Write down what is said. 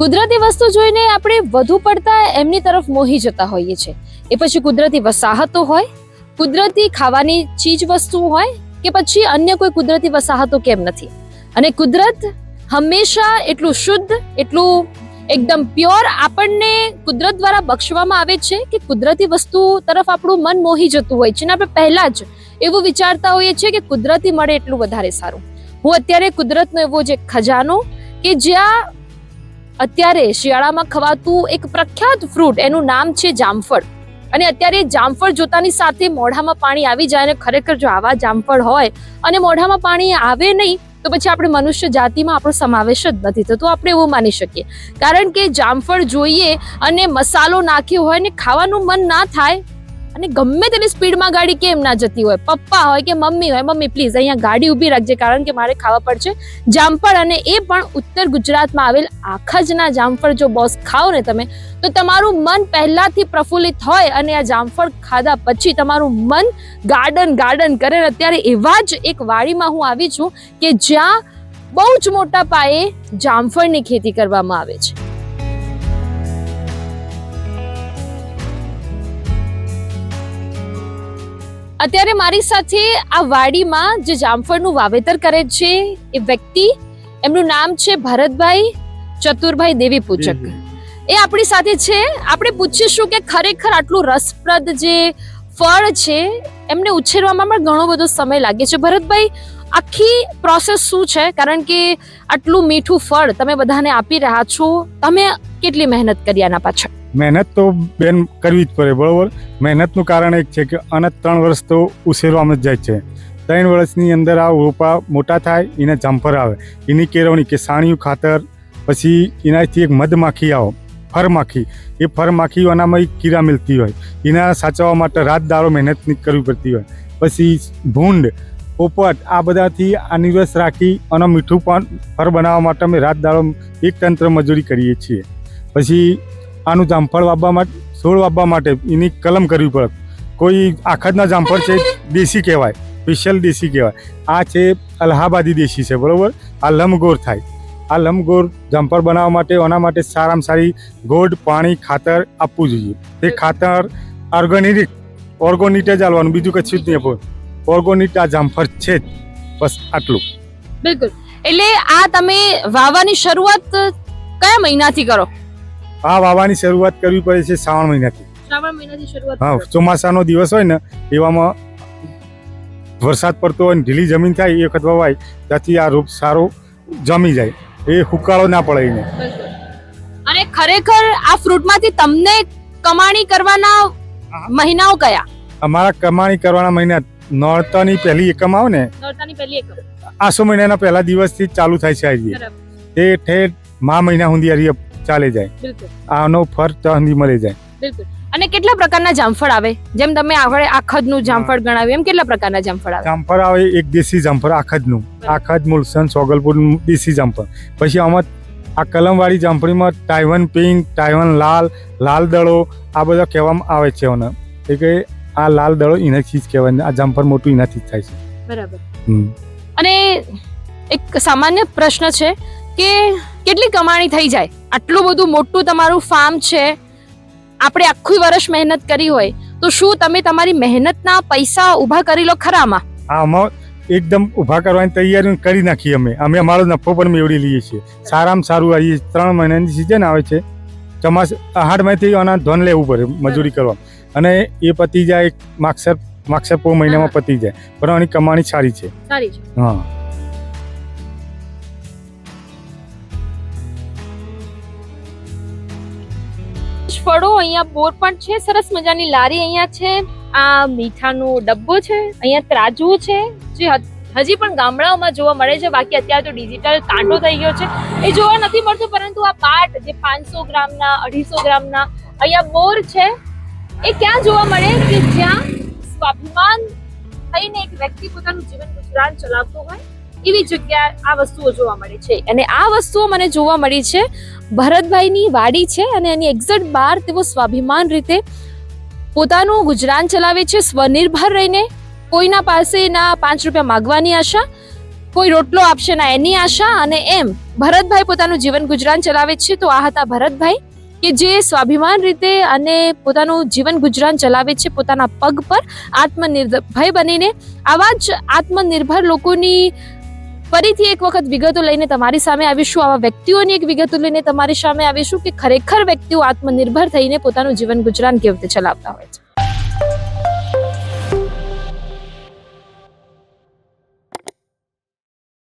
કુદરતી વસ્તુ જોઈને આપણે વધુ પડતા એમની તરફ મોહી જતા હોઈએ છીએ. એ પછી કુદરતી વસાહતો હોય, કુદરતી ખાવાની ચીજ વસ્તુ હોય કે પછી અન્ય કોઈ કુદરતી વસાહતો કેમ નથી. અને કુદરત હંમેશા એટલું શુદ્ધ, એટલું એકદમ પ્યોર આપણને કુદરત દ્વારા બક્ષવામાં આવે છે કે કુદરતી વસ્તુ તરફ આપણું મન મોહી જતું હોય છે. અને આપણે પહેલા જ એવું વિચારતા હોઈએ છીએ કે કુદરતી મળે એટલું વધારે સારું. હું અત્યારે કુદરતનો એવો જે ખજાનો કે જ્યાં અત્યારે શિયાળામાં ખવાતું એક પ્રખ્યાત ફ્રૂટ, એનું નામ છે જામફળ. અને અત્યારે જામફળ જોતાની સાથે મોઢામાં પાણી આવી જાય. અને ખરેખર જો આવા જામફળ હોય અને મોઢામાં પાણી આવે નહીં તો પછી આપણે મનુષ્ય જાતિમાં આપણો સમાવેશ જ નથી થતો, આપણે એવું માની શકીએ. કારણ કે જામફળ જોઈએ અને મસાલો નાખ્યો હોય ને ખાવાનું મન ના થાય, અને ગમે તેની સ્પીડમાં ગાડી કેમ ના જતી હોય, પપ્પા હોય કે મમ્મી હોય, મમ્મી પ્લીઝ અહીંયા ગાડી ઊભી રાખજે કારણ કે મારે ખાવા પડશે જામફળ. અને એ પણ ઉત્તર ગુજરાતમાં આવેલ આખજના જામફળ જો બોસ ખાઓ ને તમે, તો તમારું મન પહેલાથી પ્રફુલ્લિત હોય અને આ જામફળ ખાધા પછી તમારું મન ગાર્ડન ગાર્ડન કરે. અત્યારે એવા જ એક વાડીમાં હું આવી છું કે જ્યાં બહુ જ મોટા પાયે જામફળની ખેતી કરવામાં આવે છે. અત્યારે મારી સાથે આ વાડીમાં જે જામફળનું વાવેતર કરે છે એ વ્યક્તિ, એમનું નામ છે ભરતભાઈ ચતુરભાઈ દેવી પૂજક. એ આપણી સાથે છે. આપણે પૂછીશું કે ખરેખર આટલું રસપ્રદ જે ફળ છે એમને ઉછેરવામાં પણ ઘણો બધો સમય લાગે છે. ભરતભાઈ, આખી પ્રોસેસ શું છે? કારણ કે આટલું મીઠું ફળ તમે બધાને આપી રહ્યા છો, તમે કેટલી મહેનત કરી આના પાછળ? મહેનત તો બેન કરવી જ પડે, બરોબર. મહેનતનું કારણ એક છે કે આને 3 વર્ષ તો ઉછેરવામાં જ જાય છે. 3 વર્ષની અંદર આ રોપા મોટા થાય, એને જામફળ આવે, એની કેળવણી કે સાણિયું ખાતર, પછી એનાથી એક મધમાખી આવે, ફરમાખી. એ ફરમાખી આનામાં કીડા મિલતી હોય, એના સાચવવા માટે રાત દાડો મહેનત કરવી પડતી હોય. પછી ભૂંડ, પોપટ, આ બધાથી આ નિવેશ રાખી અને મીઠું પણ ફર બનાવવા માટે અમે રાત દાડો એક તંત્ર મજૂરી કરીએ છીએ. પછી આનું જામફળ વાવવા માટે, છોડ વાવવા માટે એની કલમ કરવી પડે. કોઈ આખતના જામફળ છે, દેશી કહેવાય, સ્પેશિયલ દેશી કહેવાય. આ છે અલ્હાબાદી દેશી છે, બરાબર. આ લમગોર થાય. આ લમગોર જામફળ બનાવવા માટે આના માટે સારામાં સારી ગોળ, પાણી, ખાતર આપવું જોઈએ. તે ખાતર ઓર્ગોનિક જ આલવાનું, બીજું કશું જ નહીં આપવું. ઓર્ગોનિક આ જામફળ છે જ, બસ આટલું. બિલકુલ. એટલે આ તમે વાવવાની શરૂઆત કયા મહિનાથી કરો? આ વાવવાની શરૂઆત કરવી પડે છે શ્રાવણ મહિનાથી. શ્રાવણ મહિનાથી શરૂઆત? હા, ચોમાસાનો દિવસ હોય ને એવામાં વરસાદ પડતો હોય ને ઢીલી જમીન થાય એ વખત વવાય, ત્યાંથી આ રોપ સારો જમી જાય, એ હુકાળો ના પડે એને. અને ખરેખર આ ફ્રૂટમાંથી તમને કમાણી કરવાના મહિનાઓ કયા? અમારા કમાણી કરવાના મહિના નોરતાની પહેલી એકમ આવે ને, નોરતાની પહેલી એકમ, આસો મહિનાના પહેલા દિવસથી ચાલુ થાય છે. આવી તે ઠેઠ મા મહિના સુધી હરિયે ચાલે જાય. આનો ફળ ત્યાં મળી જાય. બિલકુલ. અને કેટલા પ્રકારના જામફળ આવે? જેમ તમે આગળ આખજનું જામફળ ગણાવ્યું એમ કેટલા પ્રકારના જામફળ આવે? જામફળ આવે એક દેશી જામફળ, આખજનું, આખજ, મુલસન, સોગલપુર દેશી જામફળ. પછી આમાં આ કલમવાળી જામફળીમાં તાઇવાન પિંક, તાઇવાન લાલ, લાલ દડો, આ બધા કહેવામાં આવે છે. એટલે કે આ લાલ દડો એનાથી જ કહેવાય, આ જામફળ મોટું એનાથી જ થાય છે. બરાબર. અને એક સામાન્ય પ્રશ્ન છે કે કેટલી કમાણી થઈ જાય? આટલું બધું મોટું તમારું ફાર્મ છે, આપણે આખું વર્ષ મહેનત કરી હોય તો શું તમે તમારી મહેનતના પૈસા ઊભા કરી લો ખરામાં? આમાં એકદમ ઊભા કરવાની તૈયારી કરી નાખીએ અમે અમારો નફો પણ મેળવી લઈએ છીએ. સારામાં સારું આવી 3 મહિનાની સિઝન આવે છે, આહાડમાંથી આના ધન લેવું પડે મજૂરી કરવા, અને એ પતી જાય માગસર પો મહિનામાં પતી જાય, પણ આની કમાણી સારી છે. હા. ફળો અહીંયા બોર પણ છે, સરસ મજાની લારી અહીંયા છે, આ મીઠાનો ડબ્બો છે, અહીંયા ત્રાજવું છે જે હજી પણ ગામડાઓમાં જોવા મળે છે. બાકી અત્યારે તો ડિજિટલ કાંટો થઈ ગયો છે, એ જોવા નથી મળતું. પરંતુ આ પાટ જે 500 ગ્રામના, 250 ગ્રામના અહીંયા બોર છે, એ ક્યાં જોવા મળે કે જ્યાં સ્વાભિમાન થઈને એક વ્યક્તિ પોતાનું જીવન ગુજરાન ચલાવતો હોય એવી જગ્યા આ વસ્તુઓ જોવા મળે છે. અને આ વસ્તુઓ મને જોવા મળી છે ભરતભાઈની વાડી છે, અને એની એક્ઝેક્ટ બહાર તેઓ સ્વાભિમાન રીતે પોતાનું ગુજરાન ચલાવે છે, સ્વનિર્ભર રહીને, કોઈના પાસે ના 5 રૂપિયા માગવાની આશા. કોઈ રોટલો આપશે ના એની આશા, અને એમ ભરતભાઈ પોતાનું જીવન ગુજરાન ચલાવે છે. તો આ હતા ભરતભાઈ કે જે સ્વાભિમાન રીતે અને પોતાનું જીવન ગુજરાન ચલાવે છે પોતાના પગ પર આત્મનિર્ભર બનીને. આવા જ આત્મનિર્ભર લોકોની ફરીથી એક વખત વિગતો લઈને તમારી સામે આવીશું, આવા વ્યક્તિઓની એક વિગતો લઈને તમારી સામે આવીશું કે ખરેખર વ્યક્તિઓ આત્મનિર્ભર થઈને પોતાનું જીવન ગુજરાન કેવી રીતે ચલાવતા હોય છે.